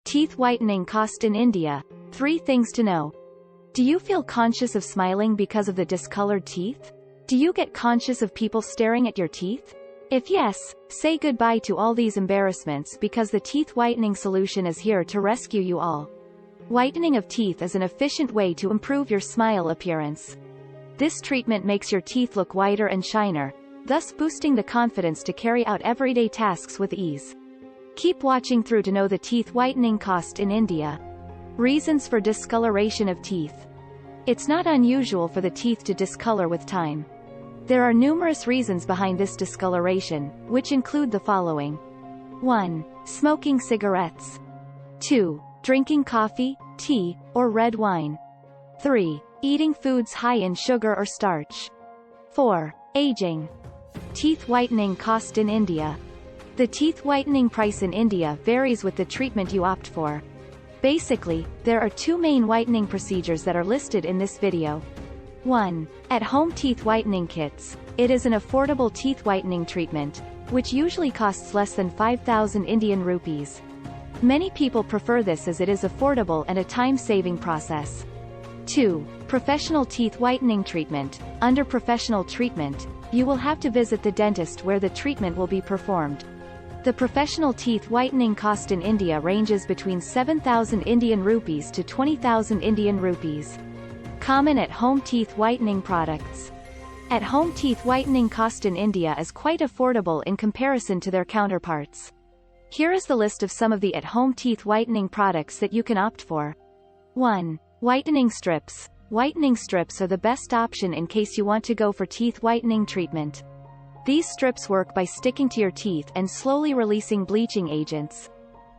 Teeth whitening cost in India. 3 things to know. Do you feel conscious of smiling because of the discolored teeth? Do you get conscious of people staring at your teeth? If yes, say goodbye to all these embarrassments because the teeth whitening solution is here to rescue you all. Whitening of teeth is an efficient way to improve your smile appearance. This treatment makes your teeth look whiter and shiner, thus boosting the confidence to carry out everyday tasks with ease. Keep watching through to know the teeth whitening cost in India. Reasons for discoloration of teeth. It's not unusual for the teeth to discolor with time. There are numerous reasons behind this discoloration, which include the following. 1. Smoking cigarettes. 2. Drinking coffee, tea, or red wine. 3. Eating foods high in sugar or starch. 4. Aging. Teeth whitening cost in India. The teeth whitening price in India varies with the treatment you opt for. Basically, there are 2 main whitening procedures that are listed in this video. 1. At-home teeth whitening kits. It is an affordable teeth whitening treatment, which usually costs less than 5,000 Indian rupees. Many people prefer this as it is affordable and a time-saving process. 2. Professional teeth whitening treatment. Under professional treatment, you will have to visit the dentist where the treatment will be performed. The professional teeth whitening cost in India ranges between 7,000 Indian rupees to 20,000 Indian rupees. Common at-home teeth whitening products. At-home teeth whitening cost in India is quite affordable in comparison to their counterparts. Here is the list of some of the at-home teeth whitening products that you can opt for. 1. Whitening strips. Whitening strips are the best option in case you want to go for teeth whitening treatment. These strips work by sticking to your teeth and slowly releasing bleaching agents.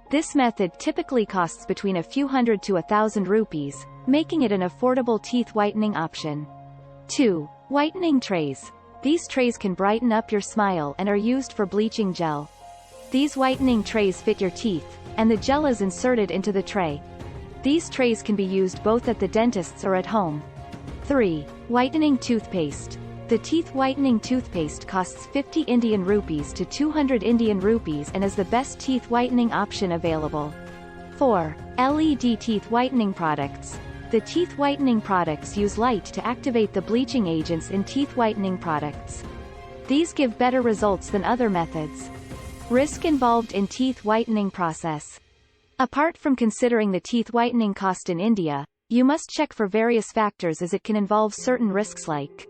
This method typically costs between a few hundred to 1,000 rupees, making it an affordable teeth whitening option. 2. Whitening trays. These trays can brighten up your smile and are used for bleaching gel. These whitening trays fit your teeth, and the gel is inserted into the tray. These trays can be used both at the dentist's or at home. 3. Whitening toothpaste. The teeth whitening toothpaste costs 50 Indian rupees to 200 Indian rupees and is the best teeth whitening option available. 4. LED teeth whitening products. The teeth whitening products use light to activate the bleaching agents in teeth whitening products. These give better results than other methods. Risk involved in teeth whitening process. Apart from considering the teeth whitening cost in India, you must check for various factors as it can involve certain risks like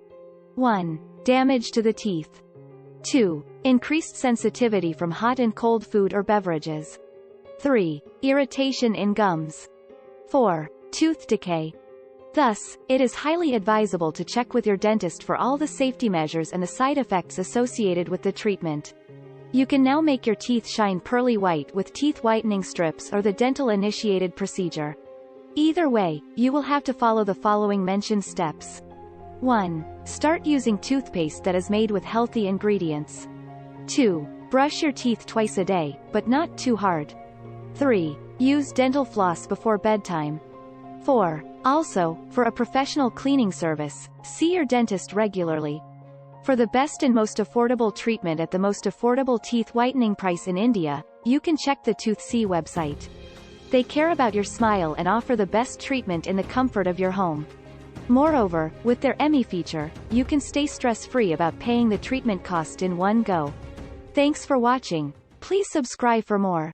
1. Damage to the teeth. 2. Increased sensitivity from hot and cold food or beverages. 3. Irritation in gums. 4. Tooth decay. Thus, it is highly advisable to check with your dentist for all the safety measures and the side effects associated with the treatment. You can now make your teeth shine pearly white with teeth whitening strips or the dental-initiated procedure. Either way, you will have to follow the following mentioned steps. 1. Start using toothpaste that is made with healthy ingredients. 2. Brush your teeth twice a day, but not too hard. 3. Use dental floss before bedtime. 4. Also, for a professional cleaning service, see your dentist regularly. For the best and most affordable treatment at the most affordable teeth whitening price in India, you can check the Toothpaste website. They care about your smile and offer the best treatment in the comfort of your home. Moreover, with their ME feature, you can stay stress-free about paying the treatment cost in one go. Thanks for watching. Please subscribe for more.